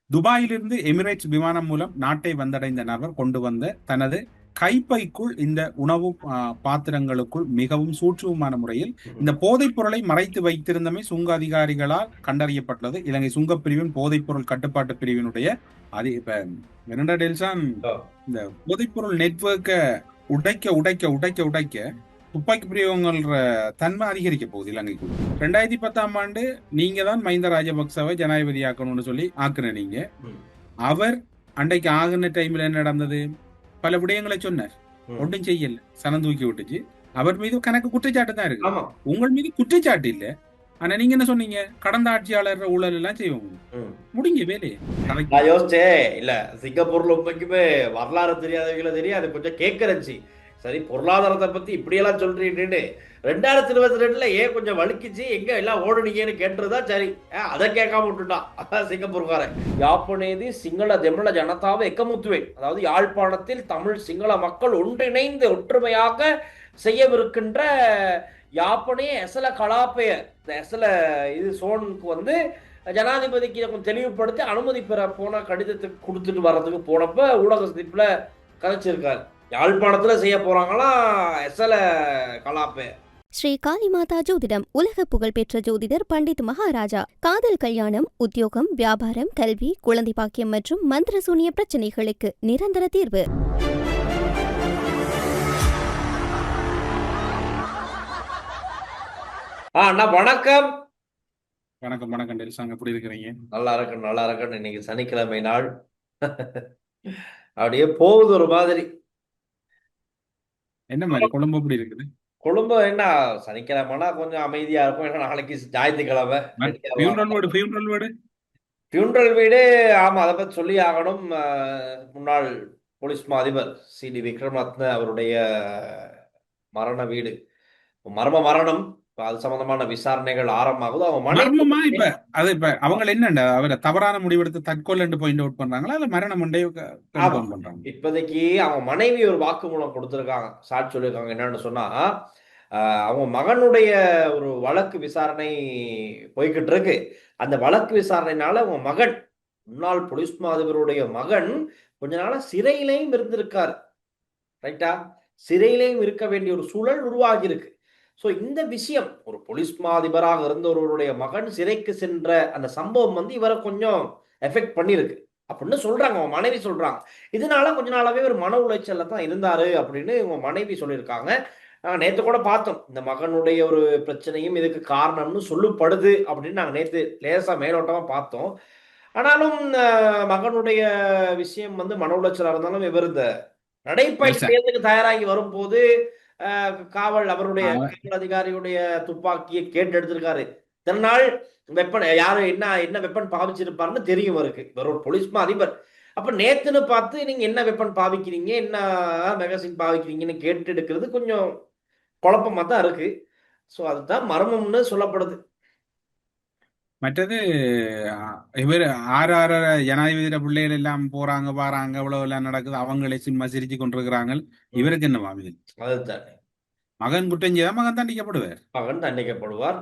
துபாயிலிருந்து எமிரேட்ஸ் விமானம் மூலம் நாட்டை வந்தடைந்த நபர் கொண்டு வந்த தனது கைப்பைக்குள் இந்த உணவு பாத்திரங்களுக்குள் மிகவும் சூட்சுமமான முறையில் இந்த போதைப் பொருளை மறைத்து வைத்திருந்தமை சுங்க அதிகாரிகளால் கண்டறியப்பட்டுள்ளது. இலங்கை சுங்கப்பிரிவின் போதைப் பொருள் கட்டுப்பாட்டு பிரிவினுடைய அது இப்ப டெல்சான் இந்த போதைப்பொருள் நெட்வொர்க்கை உடைக்க உடைக்க உடைக்க உடைக்க துப்பாக்கி பிரயோகங்கள்ன்ற தன்மை அதிகரிக்க போகுது இலங்கைக்குள்ள. 2010 நீங்க தான் மஹிந்த ராஜபக்சவை ஜனாதிபதி ஆக்கணும்னு சொல்லி ஆக்குன நீங்க. அவர் அன்றைக்கு ஆகுன டைம்ல என்ன நடந்தது? பல விடயங்களை சொன்னார், ஒன்றும் செய்யல, சனம் தூக்கி விட்டுச்சு. அவர் மீது கணக்கு குற்றச்சாட்டு தான் இருக்கு, உங்கள் மீது குற்றச்சாட்டு இல்ல. ஆனா நீங்க என்ன சொன்னீங்க? கடந்த ஆட்சியாளர் ஊழல் எல்லாம் செய்வாங்க, முடிஞ்ச வேலையே. நான் யோசிச்சேன், இல்ல சிங்கப்பூர்ல உண்மைக்குமே வரலாறு தெரியாதவங்கள தெரியும், அது கொஞ்சம் கேட்கறச்சு. சரி, பொருளாதாரத்தை பத்தி இப்படியெல்லாம் சொல்றீங்கன்னு 2022 ஏன் கொஞ்சம் வலிக்குச்சு, எங்க எல்லாம் ஓடுனீங்கன்னு கேட்டுருதா. சரி, அதை கேட்காம விட்டுட்டான் அதான் சிங்கப்பூர்காரன். யாப்பனேதி சிங்கள தெமிழ ஜனதாவை எக்கமுத்துவேன், அதாவது யாழ்ப்பாணத்தில் தமிழ் சிங்கள மக்கள் ஒன்றிணைந்து ஒற்றுமையாக செய்யவிருக்கின்ற யாப்பனே எசல கலாப்பைய இந்த எசல இது சோனுக்கு வந்து ஜனாதிபதிக்கு கொஞ்சம் தெளிவுபடுத்தி அனுமதி பெற போன கடிதத்துக்கு கொடுத்துட்டு வர்றதுக்கு போனப்ப ஊடக சந்திப்புல கதைச்சிருக்காரு. யாழ்ப்பாணத்துல செய்ய போறாங்களா எசல கலாப்பை. ஸ்ரீ காளிமாதா ஜோதிடம் உலக புகழ்பெற்ற ஜோதிடர் பண்டித் மகாராஜா. காதல், கல்யாணம், உத்தியோகம், வியாபாரம், கல்வி, குழந்தை பாக்கியம் மற்றும் மந்திர சூனிய பிரச்சனைகளுக்கு நிரந்தர தீர்வு. அண்ணா வணக்கம். வணக்கம் வணக்கம் டெல்சாங்க, எப்படி இருக்கிறீங்க? நல்லா இருக்கேன் நல்லா இருக்கேன். இன்னைக்கு சனிக்கிழமை நாள் அப்படியே போகுது ஒரு மாதிரி. என்ன மாதிரி கொழும்பு எப்படி இருக்குது? கொழும்பு என்ன சனிக்கிழமைனா கொஞ்சம் அமைதியா இருக்கும். ஏன்னா நாளைக்கு ஞாயிற்றுக்கிழமை. ஃபியூனரல் வீடு, ஆமா, அதை பத்தி சொல்லி ஆகணும். முன்னாள் போலீஸ் மா அதிபர் சி.டி. விக்ரமரத்ன அவருடைய மரண வீடு, மரணம். அது சம்பந்தமான விசாரணைகள் ஆரம்பமாகுது. அவங்க இப்ப அவங்க என்ன அவரை தவறான முடிவெடுத்து தற்கொலை பாயிண்ட் அவுட் பண்றாங்களா, இல்ல மரணம் பண்றாங்க? இப்போதைக்கு அவங்க மனைவி ஒரு வாக்குமூலம் கொடுத்திருக்காங்க, சாட்சி சொல்லியிருக்காங்க. என்னன்னு சொன்னா, அவங்க மகனுடைய ஒரு வழக்கு விசாரணை போய்கிட்டு இருக்கு. அந்த வழக்கு விசாரணைனால அவங்க மகன், முன்னாள் போலீஸ் மா அதிபருடைய மகன் கொஞ்ச நாள சிறையிலையும் இருந்திருக்காரு. ரைட்டா? சிறையிலையும் இருக்க வேண்டிய ஒரு சூழல் உருவாகி இருக்கு. ஸோ இந்த விஷயம், ஒரு போலீஸ் மா அதிபராக இருந்தவருடைய மகன் சிறைக்கு சென்ற அந்த சம்பவம் வந்து இவரை கொஞ்சம் எஃபெக்ட் பண்ணியிருக்கு அப்படின்னு சொல்றாங்க, அவங்க மனைவி சொல்றாங்க. இதனால கொஞ்ச நாளாவே ஒரு மன உளைச்சல்ல தான் இருந்தாரு அப்படின்னு இவங்க மனைவி சொல்லியிருக்காங்க. நேற்று கூட பார்த்தோம், இந்த மகனுடைய ஒரு பிரச்சனையும் இதுக்கு காரணம்னு சொல்லப்படுது அப்படின்னு நாங்கள் நேற்று லேசா மேலோட்டமா பார்த்தோம். ஆனாலும் மகனுடைய விஷயம் வந்து மன உளைச்சலா இருந்தாலும் இவர் இந்த நடைப்பயிற்சிக்கு தயாராகி வரும்போது காவல் அவருடைய காவல் அதிகாரியுடைய துப்பாக்கியை கேட்டு எடுத்திருக்காரு. இத்தனை வெப்பன் யாரு என்ன வெப்பன் பாவிச்சிருப்பாருன்னு தெரியும் அவருக்கு, ஒரு போலீஸ் மா அதிபர். அப்ப நேத்துன்னு பார்த்து நீங்க என்ன வெப்பன் பாவிக்கிறீங்க, என்ன மெகசின் பாவிக்கிறீங்கன்னு கேட்டு எடுக்கிறது கொஞ்சம் குழப்பமா தான் இருக்கு. ஸோ அதுதான் மர்மம்னு சொல்லப்படுது. மற்றது இவர் ஆறு ஜனாதிபதியில பிள்ளைகள் எல்லாம் போறாங்க பாறாங்க, இவ்வளவு எல்லாம் நடக்குது, அவங்களே சினிமா சிரிச்சு கொண்டிருக்கிறாங்க. இவருக்கு என்ன மாவியல்? அதுதான், மகன் குற்றம் செய்தா மகன் தண்டிக்கப்படுவார். மகன் தண்டிக்கப்படுவார்.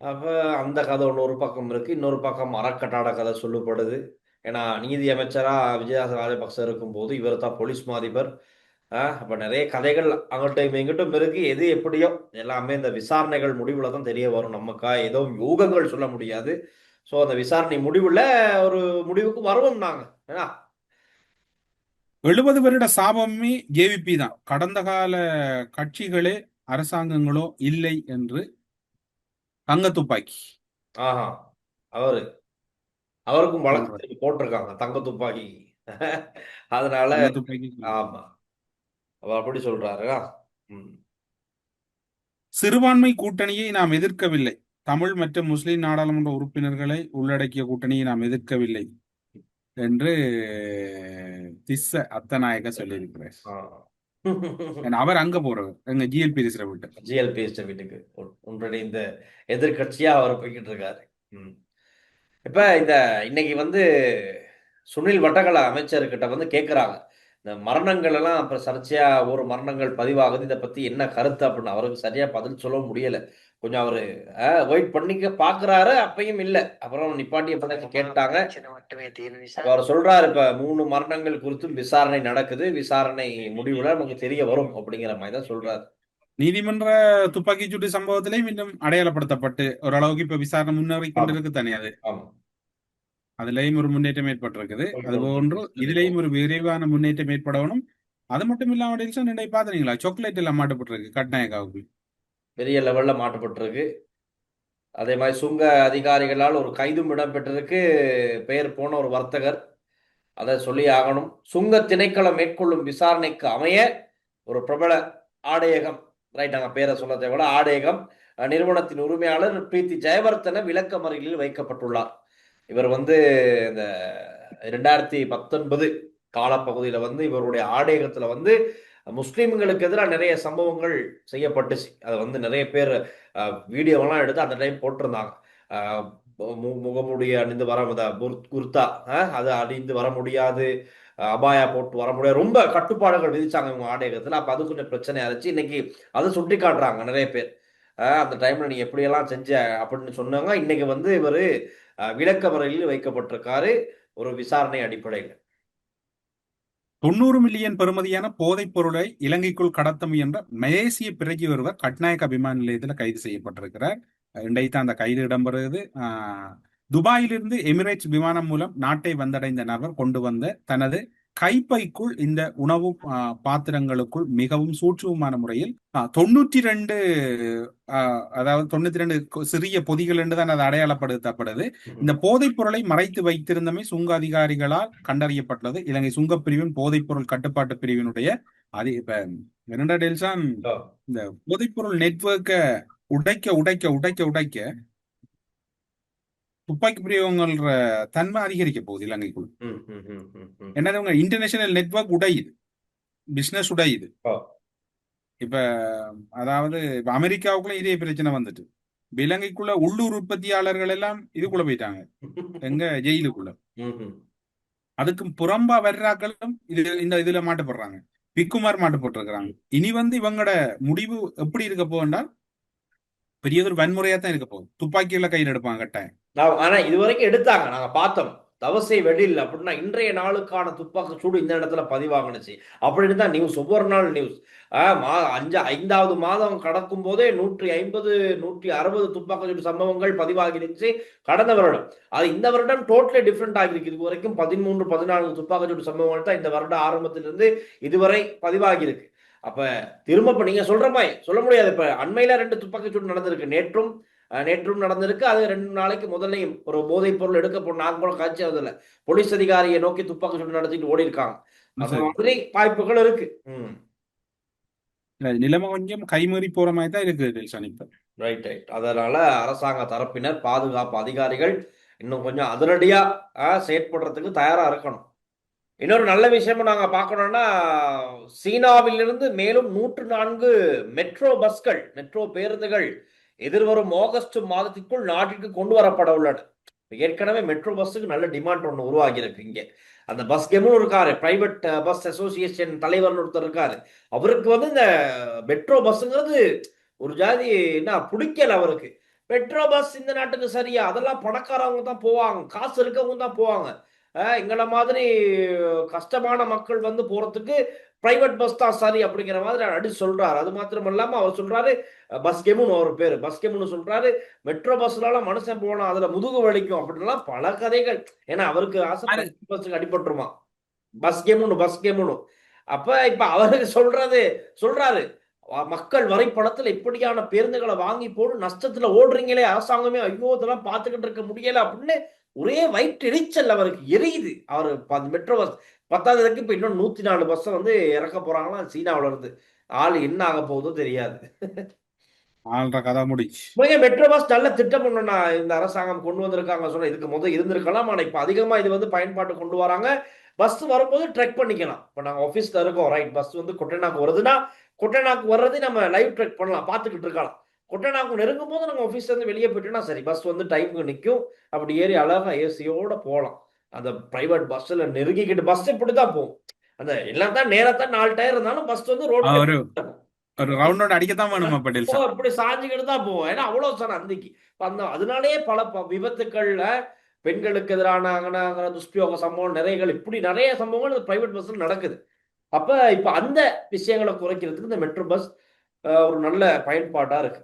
அப்ப அந்த கதை ஒன்று ஒரு பக்கம் இருக்கு, இன்னொரு பக்கம் அறக்கட்டாட கதை சொல்லப்படுது. ஏன்னா நீதி அமைச்சரா விஜயதாச ராஜபக்ச இருக்கும்போது இவர் தான் போலீஸ் மா அதிபர். அப்ப நிறைய கதைகள் அங்கிட்டும் இங்கிட்டும் இருக்கு. எது எப்படியோ எல்லாமே இந்த விசாரணைகள் முடிவுல தான் தெரிய வரும். நமக்கா ஏதோ யூகங்கள் சொல்ல முடியாது. ஸோ அந்த விசாரணை முடிவுல ஒரு முடிவுக்கு வருவோம் நாங்க. ஏன்னா 70 வருட சாபமே ஜேவிபி தான், கடந்த கால கட்சிகளே அரசாங்கங்களோ இல்லை என்று தங்க துப்பாக்கி. ஆஹா, அவருக்கும் வழக்கு போட்டிருக்காங்க தங்க துப்பாக்கி. அதனால ஆமா, அவர் அப்படி சொல்றாரு. சிறுபான்மை கூட்டணியை நாம் எதிர்க்கவில்லை, தமிழ் மற்றும் முஸ்லிம் நாடாளுமன்ற உறுப்பினர்களை உள்ளடக்கிய கூட்டணியை நாம் எதிர்க்கவில்லை என்று திஸ்ஸ அத்தநாயக சொல்லியிருக்கிறார். அவர் அங்க போறவர், எங்க ஜிஎல்பி வீட்டுக்கு ஒன்றிணைந்த எதிர்கட்சியா அவர் போய்கிட்டு இருக்காரு. இப்ப இந்த இன்னைக்கு வந்து சுனில் வட்டக்கல அமைச்சர்கிட்ட வந்து கேட்கிறாங்க, இந்த மரணங்கள் எல்லாம் அப்புறம் சர்ச்சையா ஒரு மரணங்கள் பதிவாகுது, இதை பத்தி என்ன கருத்து அப்படின்னு. அவருக்கு சரியா பதில் சொல்ல முடியல. கொஞ்சம் அவரு வெயிட் பண்ணிக்க பாக்குறாரு, அப்பயும் இல்ல. அப்புறம் நிப்பாட்டிய பிறகு கேட்டாங்க. அவர் சொல்றாரு, இப்ப 3 மரணங்கள் குறித்தும் விசாரணை நடக்குது, விசாரணை முடிவுல நமக்கு தெரிய வரும் அப்படிங்கிற மாதிரி தான் சொல்றாரு. நீதிமன்ற துப்பாக்கிச்சூடு சம்பவத்திலையும் இன்னும் அடையாளப்படுத்தப்பட்டு ஓரளவுக்கு இப்ப விசாரணை முன்னேறி கொண்டிருக்கு தானே அது. ஆமா. அதுலயும் ஒரு முன்னேற்றம் ஏற்பட்டிருக்குது. அது போன்று இதுலயும் ஒரு விரைவான முன்னேற்றம் ஏற்படணும். அது மட்டும் இல்லாம டெல்சன் இன்னைக்கு பாத்தீங்களா, சாக்லேட் எல்லாம் மாட்டப்பட்டிருக்கு கட்நாயக்காவுக்கு. பெரிய லெவல்ல மாட்டப்பட்டிருக்கு. அதே மாதிரி சுங்க அதிகாரிகளால் ஒரு கைதும் இடம்பெற்றிருக்கு. பெயர் போன ஒரு வர்த்தகர், அதை சொல்லி ஆகணும். சுங்க திணைக்களம் மேற்கொள்ளும் விசாரணைக்கு அமைய ஒரு பிரபல ஆடையகம், ரைட், அங்க பேரை சொல்ல தேவையில்ல, ஆடையகம் நிறுவனத்தின் உரிமையாளர் பிரீத்தி ஜெயவர்தன விளக்கமறியலில் வைக்கப்பட்டுள்ளார். இவர் வந்து இந்த 2019 காலப்பகுதியில வந்து இவருடைய ஆடையகத்துல வந்து முஸ்லிம்களுக்கு எதிராக நிறைய சம்பவங்கள் செய்யப்பட்டுச்சு. அதை வந்து நிறைய பேர் வீடியோவெல்லாம் எடுத்து அந்த டைம் போட்டிருந்தாங்க. முகமுடி அணிந்து வர குர்தா அது அணிந்து வர முடியாது, அபாயா போட்டு வர முடியாது, ரொம்ப கட்டுப்பாடுகள் விதிச்சாங்க இவங்க ஆடையகத்துல. அப்ப அது கொஞ்சம் பிரச்சனை ஆச்சு. இன்னைக்கு அதை சுட்டி காட்டுறாங்க நிறைய பேர். அந்த டைம்ல நீ எப்படியெல்லாம் செஞ்ச அப்படின்னு சொன்னாங்க. இன்னைக்கு வந்து இவரு விளக்கமறையில் வைக்கப்பட்டிருக்காரு ஒரு விசாரணை அடிப்படையில். 90 மில்லியன் பெறுமதியான போதைப் பொருளை இலங்கைக்குள் கடத்த முயன்ற மலேசிய பிரஜை ஒருவர் கட்நாயக்க விமான நிலையத்தில் கைது செய்யப்பட்டிருக்கிறார். இன்றைக்கு அந்த கைது இடம்பெறுகிறது. துபாயிலிருந்து எமிரேட்ஸ் விமானம் மூலம் நாட்டை வந்தடைந்த நபர் கொண்டு வந்த தனது கைப்பைக்குள் இந்த உணவு பாத்திரங்களுக்குள் மிகவும் சூட்சுமமான முறையில் 92 அதாவது 92 சிறிய பொதிகள் என்றுதான் அது அடையாளப்படுத்தப்படுது. இந்த போதைப் பொருளை மறைத்து வைத்திருந்தமை சுங்க அதிகாரிகளால் கண்டறியப்பட்டுள்ளது. இலங்கை சுங்கப்பிரிவின் போதைப் பொருள் கட்டுப்பாட்டு பிரிவினுடைய அது இப்ப இரண்டா டெல்சான் இந்த போதைப் பொருள் நெட்வொர்க்கை உடைக்க உடைக்க உடைக்க உடைக்க துப்பாக்கி பிரயோகங்கள்ன்ற தன்மை அதிகரிக்க போகுது இலங்கைக்குள். என்ன இன்டர்நேஷனல் நெட்வொர்க் உடையுது, பிசினஸ் உடையுது. இப்ப அதாவது இப்ப அமெரிக்காவுக்குள்ள இதே பிரச்சனை வந்துட்டு இலங்கைக்குள்ள உள்ளூர் உற்பத்தியாளர்கள் எல்லாம் இதுக்குள்ள போயிட்டாங்க, எங்க ஜெயிலுக்குள்ள. அதுக்கு புறம்பா வர்றாக்களும் இந்த இதுல மாட்டப்படுறாங்க. பிக்குமார் மாட்டப்பட்டிருக்கிறாங்க. இனி வந்து இவங்களோட முடிவு எப்படி இருக்க போகுதுன்னா பெரியதொரு வன்முறையா தான் இருக்க போகுது. துப்பாக்கிகளை கையில் எடுப்பாங்க கட்டாயம். ஆனா இதுவரைக்கும் எடுத்தாங்க, நாங்க பார்த்தோம். தவசை வெடில் அப்படின்னா இன்றைய நாளுக்கான துப்பாக்கி சூடு இந்த இடத்துல பதிவாகணுச்சு அப்படின்னு தான் நியூஸ், ஒவ்வொரு நாள் நியூஸ். 5வது மாதம் கடக்கும் போதே 150 160 துப்பாக்கி சூடு சம்பவங்கள் பதிவாகிருச்சு கடந்த வருடம். அது இந்த வருடம் டோட்டலி டிஃப்ரெண்ட் ஆகிருக்கு. இது வரைக்கும் 13 14 துப்பாக்கி சூடு சம்பவங்கள் தான் இந்த வருட ஆரம்பத்திலிருந்து இதுவரை பதிவாகி இருக்கு. அப்ப திரும்ப நீங்க சொல்ற மாதிரி சொல்ல முடியாது. இப்ப அண்மையில 2 துப்பாக்கி சூடு நடந்திருக்கு, நேற்றும் நடந்திருக்கு. அது 2 நாளைக்கு முதல்லையும் ஒரு போதைப் பொருள் எடுக்க போன நாங்க கூட காட்சி ஆகுதுல்ல, போலீஸ் அதிகாரியை நோக்கி துப்பாக்கி சூடு நடத்திட்டு ஓடி இருக்காங்க. அந்த மாதிரி வாய்ப்புகள் இருக்கு. நிலைமை கொஞ்சம் கைமீறி போற மாதிரி தான் இருக்கு. ரைட். அதனால அரசாங்க தரப்பினர், பாதுகாப்பு அதிகாரிகள் இன்னும் கொஞ்சம் அதிரடியா செயற்படுறதுக்கு தயாரா இருக்கணும். இன்னொரு நல்ல விஷயமும் நாங்க பார்க்கணும்னா, சீனாவிலிருந்து மேலும் 104 மெட்ரோ பேருந்துகள் எதிர்வரும் ஆகஸ்ட் மாதத்திற்குள் நாட்டிற்கு கொண்டு வரப்பட உள்ளன. ஏற்கனவே மெட்ரோ பஸ்ஸுக்கு நல்ல டிமாண்ட் ஒன்று உருவாகி இருக்கு. இங்க அந்த பஸ் கேமும் இருக்காரு, பிரைவேட் பஸ் அசோசியேஷன் தலைவர் ஒருத்தர் இருக்காரு. அவருக்கு வந்து இந்த மெட்ரோ பஸ்ங்கிறது ஒரு ஜாதி என்ன பிடிக்கல அவருக்கு. மெட்ரோ பஸ் இந்த நாட்டுக்கு சரியா? அதெல்லாம் பணக்காரவங்க தான் போவாங்க, காசு இருக்கவங்க தான் போவாங்க. எங்களை மாதிரி கஷ்டமான மக்கள் வந்து போறதுக்கு பிரைவேட் பஸ் தான் சரி அப்படிங்கிற மாதிரி அடிச்சு சொல்றாரு. அது மாத்திரம் இல்லாம அவர் சொல்றாரு, பஸ் கேமுன்னு ஒரு பேரு, பஸ் கேமுன்னு சொல்றாரு. மெட்ரோ பஸ்ல மனுஷன் போனா அதுல முதுகு வலிக்கும் அப்படின்லாம் பல கதைகள். ஏன்னா அவருக்கு ஆசை பஸ்ஸுக்கு அடிபட்டுருமா, பஸ் கேமுன்னு. அப்ப இப்ப அவருக்கு சொல்றாரு, மக்கள் வரைபடத்துல இப்படியான பேருந்துகளை வாங்கி போட்டு நஷ்டத்துல ஓடுறீங்களே அரசாங்கமே, ஐயோ இதெல்லாம் பார்த்துக்கிட்டு இருக்க முடியல அப்படின்னு ஒரே வயிற்று எரிச்சல் அவருக்கு எரியுது. அவர் மெட்ரோ பஸ் 10க்கு இப்ப இன்னும் 104 பஸ் வந்து இறக்க போறாங்களாம் சீனாவில இருந்து. ஆள் என்ன ஆக போகுதோ தெரியாது. மெட்ரோ பஸ் நல்ல திட்டம் ஒண்ணுன்னா இந்த அரசாங்கம் கொண்டு வந்திருக்காங்க. சொல்ல இதுக்கு முதல் இருந்திருக்கலாம், ஆனா இப்ப அதிகமா இது வந்து பயன்பாட்டு கொண்டு வராங்க. பஸ் வரும்போது ட்ரெக் பண்ணிக்கலாம். இப்ப நாங்க ஆபீஸ்ல இருக்கோம், ரைட், பஸ் வந்து கொட்டநாக்கு வருதுன்னா கொட்டநாக்கு வர்றது நம்ம லைவ் ட்ரெக் பண்ணலாம், பார்த்துக்கிட்டு இருக்கலாம். கொட்டநாக்கு நெருங்கும் போது நம்ம ஆபீஸ்ல இருந்து வெளியே போயிட்டோம்னா சரி, பஸ் வந்து டைமுக்கு நிற்கும். அப்படி ஏறி அழகா ஏசியோட போகலாம். அந்த பிரைவேட் பஸ்ல நெருங்கிக்கிட்டு பஸ் இப்படிதான் போகும். அந்த எல்லாம் தான் நேரத்தான் 4 டயர் இருந்தாலும் பஸ் வந்து ரோடு ஒரு ரவுண்ட் அடிக்கத்தான் வேணுமா பட்டேல் சார்? இப்படி சாஞ்சுக்கிட்டு தான் போவோம். ஏன்னா அவ்வளவு சார் அந்திக்கு அதனாலேயே பல விபத்துக்கள்ல பெண்களுக்கு எதிரான துஷ்பிரயோக சம்பவம் இப்படி நிறைய சம்பவங்கள் பிரைவேட் பஸ்ல நடக்குது. அப்ப இப்ப அந்த விஷயங்களை குறைக்கிறதுக்கு இந்த மெட்ரோ பஸ் ஒரு நல்ல பயன்பாட்டா இருக்கு.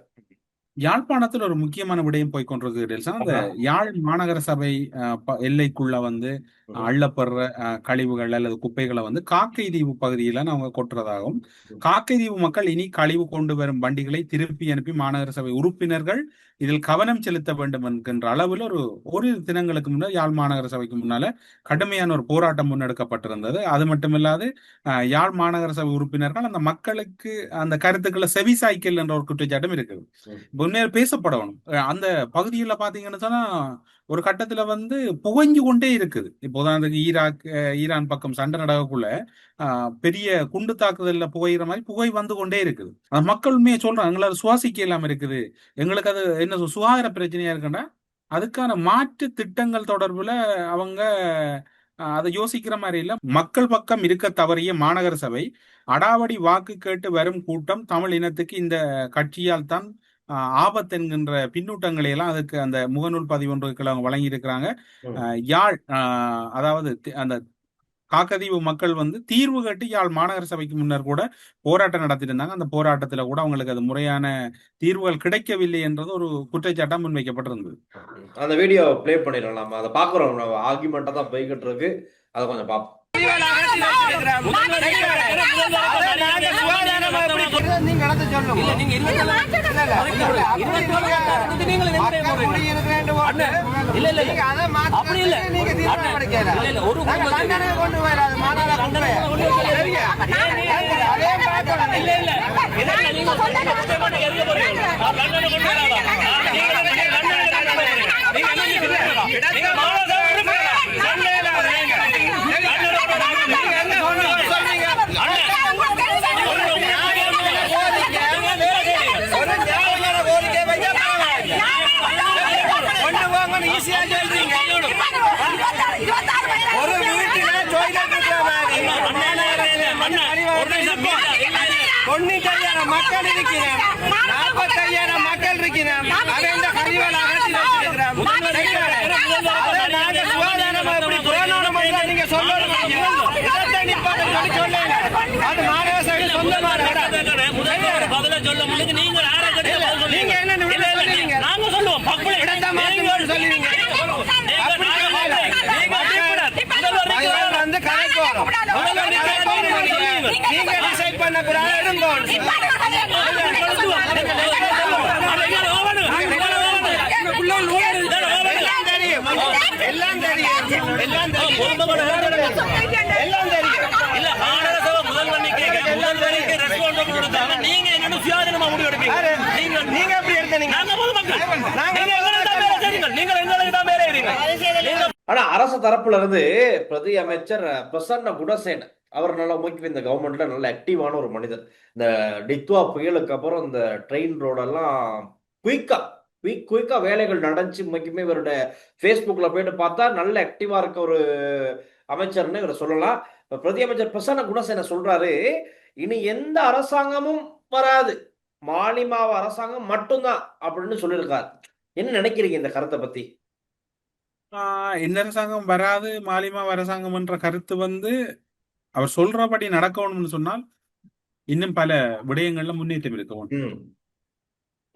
யாழ்ப்பாணத்தில் ஒரு முக்கியமான விடயம் போய்கொண்டிருக்கு டெல்சா. அந்த யாழ் மாநகர சபை எல்லைக்குள்ள வந்து அள்ளப்படுற கழிவுகள் அல்லது குப்பைகளை வந்து காக்கை தீவு பகுதியில அவங்க கொட்டுறதாகவும், காக்கை தீவு மக்கள் இனி கழிவு கொண்டு வரும் வண்டிகளை திருப்பி அனுப்பி மாநகர சபை உறுப்பினர்கள் இதில் கவனம் செலுத்த வேண்டும் என்கின்ற அளவில் ஒரு தினங்களுக்கு முன்னர் யாழ் மாநகர சபைக்கு முன்னால கடுமையான ஒரு போராட்டம் முன்னெடுக்கப்பட்டிருந்தது. அது மட்டுமில்லாது யாழ் மாநகர சபை உறுப்பினர்கள் அந்த மக்களுக்கு அந்த கருத்துக்களை செவிசாய்க்கல் என்ற ஒரு குற்றச்சாட்டும் இருக்குது. உண்மையாக பேசப்படணும். அந்த பகுதியில் பாத்தீங்கன்னு சொன்னா ஒரு கட்டத்துல வந்து புகைஞ்சு கொண்டே இருக்குது. இப்போ உதாரணத்துக்கு ஈரான் பக்கம் சண்டை நடக்கக்குள்ள பெரிய குண்டு தாக்குதல்ல புகைகிற மாதிரி புகை வந்து கொண்டே இருக்குது. அந்த மக்கள் உண்மையை சொல்றாங்க, எங்களால் சுவாசிக்க இல்லாம இருக்குது, எங்களுக்கு அது என்ன சுகாதார பிரச்சனையா இருக்குன்னா அதுக்கான மாற்று திட்டங்கள் தொடர்புல அவங்க அதை யோசிக்கிற மாதிரி இல்ல. மக்கள் பக்கம் இருக்க தவறிய மாநகர சபை அடாவடி வாக்கு கேட்டு வரும் கூட்டம் தமிழ் இனத்துக்கு இந்த கட்சியால் தான் ஆபத்து என்கின்ற பின்னூட்டங்களை எல்லாம் அதுக்கு அந்த முகநூல் பதிவு ஒன்றுக்கு அவங்க வழங்கி இருக்கிறாங்க. யாழ் அதாவது அந்த காக்கதீவு மக்கள் வந்து தீர்வு கேட்டு யாழ் மாநகர சபைக்கு முன்னர் கூட போராட்டம் நடத்திட்டு இருந்தாங்க. அந்த போராட்டத்துல கூட அவங்களுக்கு அது முறையான தீர்வுகள் கிடைக்கவில்லை என்றது ஒரு குற்றச்சாட்டா முன்வைக்கப்பட்டிருந்தது. அந்த வீடியோ பிளே பண்ணிடலாம். அதை பாக்குறோம். ஆர்குமெண்டா தான் போய்கிட்டு இருக்கு. அதை கொஞ்சம் பார்ப்போம். மக்கள் இருக்கிறேன் 45,000 மக்கள் இருக்கிறேன். நீங்க சொல்லணும். அது மாநகர சபை சொந்தமா நீங்க என்ன நாங்க சொல்லுவோம் வந்து கணக்கு வரும். நீங்க டிசைட் பண்ண பிறகு எல்லாம் தெரியும். நீங்க எப்படி எடுத்தீங்க? ஆனா அரசு தரப்புல இருந்து பிரதி அமைச்சர் பிரசன்ன குணசேன அவர் நல்லா முக்கிய இந்த கவர்மெண்ட்ல நல்ல ஆக்டிவான ஒரு மனிதர். இந்த டித்வா புயலுக்கு அப்புறம் இந்த ட்ரெயின் ரோடெல்லாம் குயிக்கா வேலைகள் நடந்துச்சு. முக்கியமே இவருடைய ஃபேஸ்புக்ல போயிட்டு பார்த்தா நல்ல ஆக்டிவா இருக்க ஒரு அமைச்சர்னு இவரை சொல்லலாம். பிரதி அமைச்சர் பிரசன்ன குணசேன சொல்றாரு, இனி எந்த அரசாங்கமும் வராது, மாலிமாவ அரசாங்கம் மட்டும்தான் அப்படின்னு சொல்லியிருக்காரு. என்ன நினைக்கிறீங்க இந்த கருத்தை பத்தி? இந்த அரசாங்கம் வராது, மாலிமா அரசாங்கம் என்ற கருத்து வந்து அவர் சொல்றபடி நடக்கணும்னு சொன்னால் இன்னும் பல விடயங்கள்ல முன்னேற்றம் இருக்கணும்.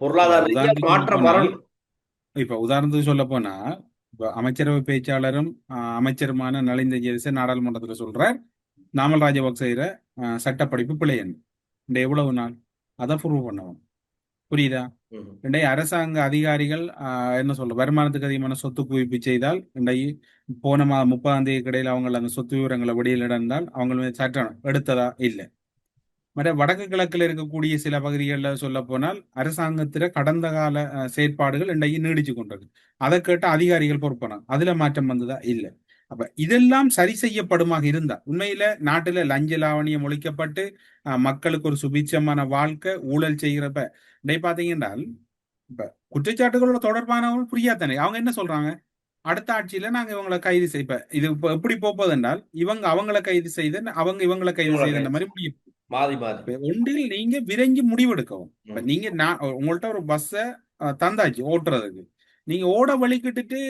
பொருளாதார மாற்றம் வரணும். இப்ப உதாரணத்துக்கு சொல்ல போனா அமைச்சரவை பேச்சாளரும் அமைச்சருமான நலிந்த ஜெயதிச நாடாளுமன்றத்துல சொல்றார், நாமல் ராஜபக்சேர சட்டப்படிப்பு பிழையன் எவ்வளவு நாள் அதை ப்ரூவ் பண்ணவும். புரியுதா? அரசாங்க அதிகாரிகள் என்ன சொல்ற வருமானத்துக்கு அதிகமான சொத்து குவிப்பு செய்தால் போன மாதம் 30ஆம் தேதி கிடையில் அவங்க அந்த சொத்து விவரங்களை வெளியிலிருந்தால் அவங்க சட்டம் எடுத்ததா இல்லை. மற்ற வடக்கு கிழக்கில் இருக்கக்கூடிய சில பகுதிகளில் சொல்ல போனால் அரசாங்கத்தில கடந்த கால செயற்பாடுகள் இன்றைக்கு நீடிச்சு கொண்டது. அதை கேட்ட அதிகாரிகள் பொறுப்பான அதுல மாற்றம் வந்ததா இல்லை. அப்ப இதெல்லாம் சரி செய்யப்படுமாக இருந்தா உண்மையில நாட்டுல லஞ்ச லாவணியம் ஒழிக்கப்பட்டு மக்களுக்கு ஒரு சுபிட்சமான வாழ்க்கை ஊழல் செய்கிறப்ப இதை பாத்தீங்கன்னா இப்ப குற்றச்சாட்டுகளோட தொடர்பானவங்க புரியாதானே. அவங்க என்ன சொல்றாங்க, அடுத்த ஆட்சியில நாங்க இவங்களை கைது இது இப்ப எப்படி போப்பது என்றால் அவங்களை கைது செய்து அவங்க இவங்களை கைது செய்த மாதிரி முடியும். மாறி மாறி. இப்ப ஒன்றில் நீங்க விரைஞ்சு முடிவெடுக்கவும். இப்ப ம். நீங்க உங்கள்ட்ட ஒரு பஸ்ஸ தந்தாச்சு ஓட்டுறதுக்கு. நீங்க ஓட வழிக்கிட்டுட்டு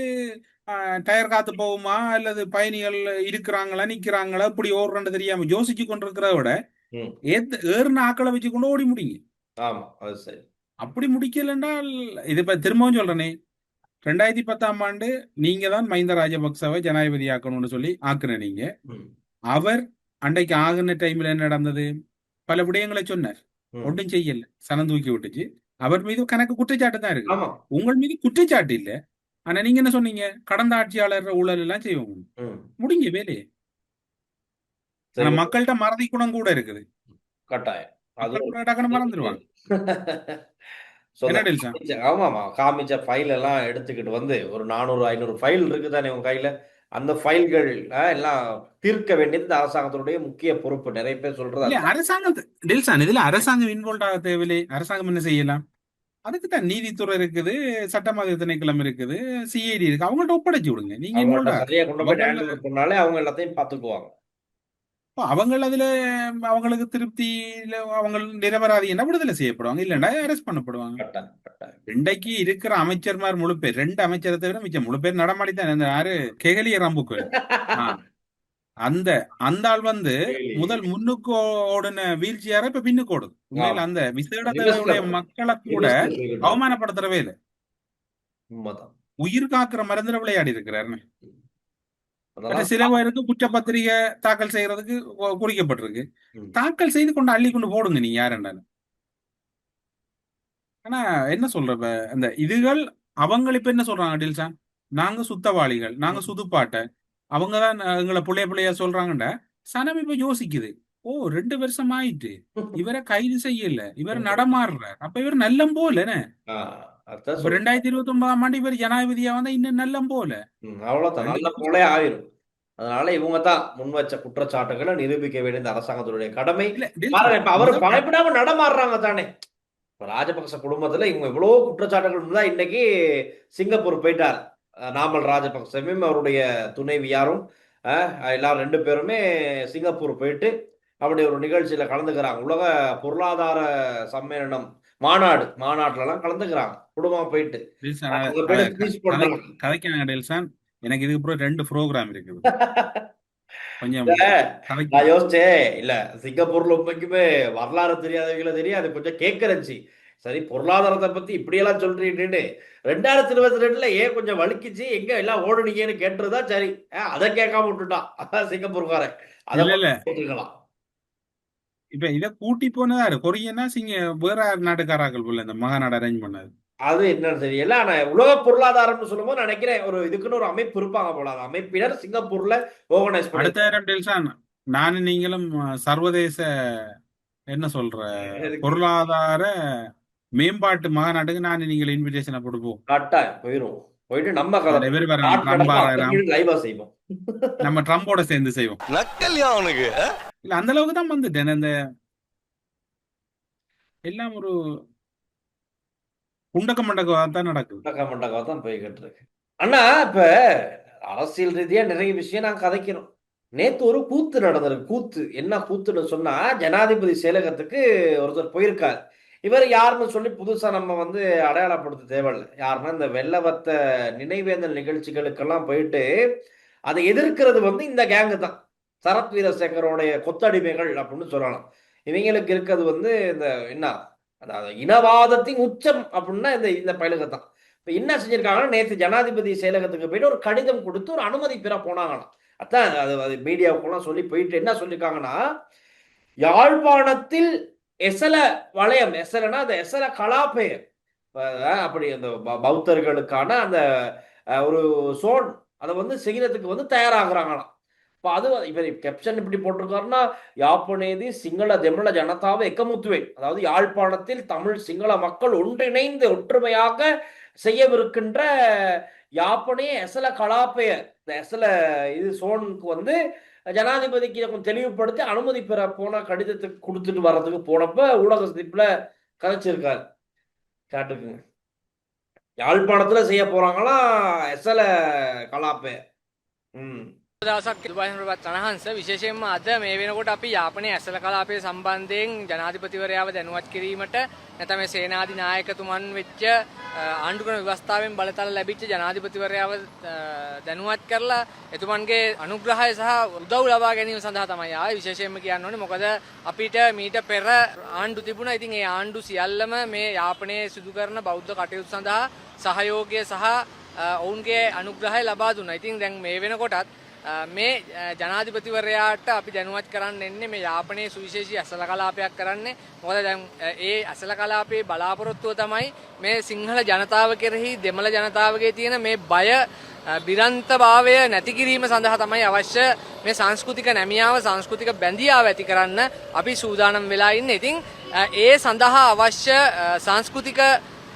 டயர் காத்து போகுமா அல்லது பயணிகள் இருக்கிறாங்களா நிக்கிறாங்களா இப்படி ஓடுறன்னு தெரியாம யோசிச்சு கொண்டிருக்கிறத விட ம். ஏறுன ஆக்களை வச்சு கொண்டு ஓடி முடிங்க. ஆமா, அது சரி. அப்படி முடிக்கலன்றால் இது இப்ப திரும்பவும் சொல்றேனே 2010ஆம் ஆண்டு நீங்க தான் மஹிந்த ராஜபக்சவை ஜனாதிபதி ஆக்கணும்னு சொல்லி ஆக்குன நீங்க. ம். அவர் அன்றைக்கு ஆகுன டைம்ல என்ன நடந்தது? பல விடயங்களை சொன்னார். ம். ஒன்றும் செய்யல. சனம் தூக்கி விட்டுச்சு. அவர் மீது கணக்கு குற்றச்சாட்டு தான் இருக்கு. ஆமா. உங்கள் மீது குற்றச்சாட்டு இல்ல. ஆனா நீங்க என்ன சொன்னீங்க? கடந்த ஆட்சியாளர் ஊழல் எல்லாம் செய்வோம். ம். முடிங்க வேலையை. ஆனா சரி. மக்கள்கிட்ட மறதி குணம் கூட இருக்குது. கட்டாயம். மக்கள் அதுவும் கூட டக்குனு மறந்துடுவாங்க. என்ன டெல்சா? ஆமாமா, காமிச்ச ஃபைல் எல்லாம் எடுத்துக்கிட்டு வந்து ஒரு 400 500 ஃபைல் இருக்குதானே உங்க கையில. அந்த ஃபைல்கள் எல்லாம் தீர்க்க வேண்டியது இந்த அரசாங்கத்தினுடைய முக்கிய பொறுப்பு. நிறைய பேர் சொல்றது இல்ல அதுதான். அரசாங்கம் டெல்சான் இதுல அரசாங்கம் இன்வால்வ் ஆக தேவையில்லை. அரசாங்கம் என்ன செய்யலாம்? அதுக்கு தான் நீதித்துறை இருக்குது, சட்டமன்ற திணைக்களம் இருக்குது, சிஐடி இருக்கு. அவங்கள்ட்ட ஒப்படைச்சு விடுங்க. நீங்க அவங்கள்ட்ட இன்வால்வ் சரியா கொண்டு போய் அவங்கள ஹேண்ட் ஓவர் பண்ணாலே அவங்க எல்லாத்தையும் பார்த்துக்குவாங்க. அவங்க அதுல அவங்களுக்கு திருப்தியில அவங்க நிரபராதி என்ன விடுதலை செய்யப்படுவாங்க. இல்லைன்னா அரெஸ்ட் பண்ணப்படுவாங்க. கட்டாயம், கட்டாயம். இன்றைக்கு இருக்கிற அமைச்சர்மார் முழு பேர் 2 அமைச்சரை தவிர மிச்சம் முழு பேர் நடமாடித்தான். இந்த யாரு கெகலிய ரம்புக்கு அந்த அந்த ஆள் முதல் முன்னுக்கு ஓடின வீல் சேர இப்ப பின்னுக்கு ஓடுது. உண்மையில அந்த விசேட தேவையுடைய மக்களை கூட அவமானப்படுத்துறவே இல்லை. உண்மைதான். உயிர் காக்குற மருந்துல விளையாடி இருக்கிறாருன்னு. அதெல்லாம் சில பேருக்கு குற்றப்பத்திரிகை தாக்கல் செய்யறதுக்கு குறிக்கப்பட்டிருக்கு. ம். தாக்கல் செய்து கொண்டு அள்ளி கொண்டு போடுங்க நீங்க யாருன்னாலும். ஆனா என்ன சொல்ற அந்த இதுகள் அவங்க இப்ப என்ன சொல்றாங்க டில்சான்? நாங்க சுத்தவாளிகள், நாங்க சுதுப்பாட்ட அவங்கதான் எங்களை பிள்ளையா சொல்றாங்கன்ற சனம் இப்ப யோசிக்குது. ஓ 2 வருஷம் ஆயிட்டு இவரை கைது செய்யல, இவர் நடமாடுறார், அப்ப இவர் நல்லம் போல. அதான் இப்ப 2029ஆம் ஆண்டு இவர் ஜனாதிபதியா வந்தா இன்னும் நல்லம் போல. அவ்வளவுதான், நல்ல போலே ஆயிரும். அதனால இவங்க தான் முன் வச்ச குற்றச்சாட்டுகளை நிரூபிக்க வேண்டியது அரசாங்கத்துடைய கடமை. இல்ல பாருங்க, இப்ப அவரு பயப்படாம நடமாடுறாங்க தானே. ராஜபக்ச குடும்பத்துல இவங்க இவ்வளவு குற்றச்சாட்டுகள் தான் இன்னைக்கு சிங்கப்பூர் போயிட்டார். நாமல் ராஜபக்சவும் அவருடைய துணைவியாரும் எல்லாரும் 2 பேருமே சிங்கப்பூர் போயிட்டு அப்படி ஒரு நிகழ்ச்சியில கலந்துக்கிறாங்க. உலக பொருளாதார சம்மேளனம் மாநாட்டுல எல்லாம் கலந்துக்கிறாங்க. குடும்பமா போயிட்டு கதைக்காங்க டெல்சான். எனக்கு இதுக்கு அப்புறம் 2 ப்ரோக்ராம் இருக்குது. கொஞ்சம் நான் யோசிச்சேன், இல்ல சிங்கப்பூர்ல உண்மைக்குமே வரலாறு தெரியாதவங்கள தெரியாது, கொஞ்சம் கேட்கறச்சு. சரி, பொருளாதாரத்தை பத்தி இப்படியெல்லாம் சொல்றீங்கன்னு 2022ல ஏன் கொஞ்சம் வலிக்குச்சு, எங்க எல்லாம் ஓடுனீங்கன்னு கேட்டுருதா சரி. அதை கேட்காம விட்டுட்டான் அதான் சிங்கப்பூர்காரன். அதை இப்ப இதை கூட்டி போனதாரு கொரியனா வேற நாட்டுக்காராக்கள் போல இந்த மகாநாடு அரேஞ்ச் பண்ணது. அது என்னன்னு தெரியல. ஆனா உலக பொருளாதாரம்னு சொல்லும்போது நினைக்கிறேன் ஒரு இதுக்குன்னு ஒரு அமைப்பு இருப்பாங்க போல. அந்த அமைப்பினர் சிங்கப்பூர்ல ஆர்கனைஸ் பண்ணி. அடுத்த நானும் நீங்களும் சர்வதேச என்ன சொல்ற பொருளாதார மேம்பாட்டு மாநாட்டுக்கு நானும் நீங்கள் இன்விடேஷனை கொடுப்போம். கட்டாயம் போயிரும். போயிட்டு நம்ம லைவா செய்வோம். நம்ம ட்ரம்போட சேர்ந்து செய்வோம். இல்ல அந்த அளவுக்கு தான் வந்துட்டேன். அந்த எல்லாம் ஒரு குண்டக்க மண்டக்கவா தான் நடக்குது. மண்டக்கவா தான் போய்கிட்டு இருக்கு. ஆனா இப்ப அரசியல் ரீதியா நிறைய விஷயம் நான் கதைக்கிறோம். நேத்து ஒரு கூத்து நடந்திருக்கு. கூத்து என்ன கூத்துன்னு சொன்னா, ஜனாதிபதி செயலகத்துக்கு ஒருத்தர் போயிருக்காரு. இவர் யாருன்னு சொல்லி புதுசா நம்ம அடையாளப்படுத்த தேவையில்லை. யாருன்னா இந்த வெள்ளவத்த நினைவேந்தல் நிகழ்ச்சிகளுக்கெல்லாம் போயிட்டு அதை எதிர்க்கிறது இந்த கேங்கு தான். சரத் வீரசேகரோடைய கொத்தடிமைகள் அப்படின்னு சொல்லலாம். இவங்களுக்கு இருக்கிறது இந்த என்ன, அதாவது இனவாதத்தின் உச்சம் அப்படின்னா இந்த பயிலுகத்தான். இப்ப என்ன செஞ்சிருக்காங்கன்னா, நேற்று ஜனாதிபதி செயலகத்துக்கு போயிட்டு ஒரு கடிதம் கொடுத்து ஒரு அனுமதி பெற போனாங்களாம். அதான் அது மீடியாவுக்குலாம் சொல்லி போயிட்டு என்ன சொல்லியிருக்காங்கன்னா, யாழ்ப்பாணத்தில் எசல வளையம், எசலனா அந்த எசல கலாப்பெயர், அப்படி அந்த பௌத்தர்களுக்கான அந்த ஒரு சோன் அதை செய்யறதுக்கு தயாராகிறாங்களாம். இப்போ அது இவர் கேப்ஷன் இப்படி போட்டிருக்காருன்னா, யாப்பனேதி சிங்கள தெமிழ ஜனதாவை எக்கமுத்துவேன், அதாவது யாழ்ப்பாணத்தில் தமிழ் சிங்கள மக்கள் ஒன்றிணைந்து ஒற்றுமையாக செய்யவிருக்கின்ற யாப்பனே எசல கலாப்பெயர், இந்த எசல இது சோனுக்கு ஜனாதிபதிக்கு கொஞ்சம் தெளிவுபடுத்தி அனுமதி பெற போன கடிதத்துக்கு கொடுத்துட்டு வர்றதுக்கு போனப்ப ஊடக சந்திப்புல கதைச்சிருக்காரு. காட்டுக்குங்க, யாழ்ப்பாணத்துல செய்ய போறாங்களா எசல கலாப்பெயர். දවසක් දුබයිනරුවත් තනහන්ස විශේෂයෙන්ම අද මේ වෙනකොට අපි යාපනයේ ඇසල කලාපයේ සම්බන්ධයෙන් ජනාධිපතිවරයාව දැනුවත් කිරීමට නැත්නම් මේ සේනාධි නායකතුමන් වෙච්ච ආණ්ඩුක්‍රම ව්‍යවස්ථාවෙන් බලතල ලැබිච්ච ජනාධිපතිවරයාව දැනුවත් කරලා එතුමන්ගේ අනුග්‍රහය සහ උදව් ලබා ගැනීම සඳහා තමයි ආවේ. විශේෂයෙන්ම කියන්න ඕනේ මොකද අපිට මීට පෙර ආණ්ඩු තිබුණා. ඉතින් ඒ ආණ්ඩු සියල්ලම මේ යාපනයේ සිදු කරන බෞද්ධ කටයුතු සඳහා සහයෝගය සහ ඔවුන්ගේ අනුග්‍රහය ලබා දුන්නා. ඉතින් දැන් මේ වෙනකොටත් මේ ජනාධිපතිවරයාට අපි දැනුවත් කරන්න එන්නේ මේ යාපනයේ සුවිශේෂී ඇසල කලාපයක් කරන්නේ. මොකද දැන් ඒ ඇසල කලාපයේ බලාපොරොත්තුව තමයි මේ සිංහල ජනතාව කෙරෙහි දෙමළ ජනතාවගේ තියෙන මේ බය බිරන්තභාවය නැති කිරීම සඳහා තමයි අවශ්‍ය මේ සංස්කෘතික නැමියාව සංස්කෘතික බැඳියාව ඇති කරන්න අපි සූදානම් වෙලා ඉන්නේ. ඉතින් ඒ සඳහා අවශ්‍ය සංස්කෘතික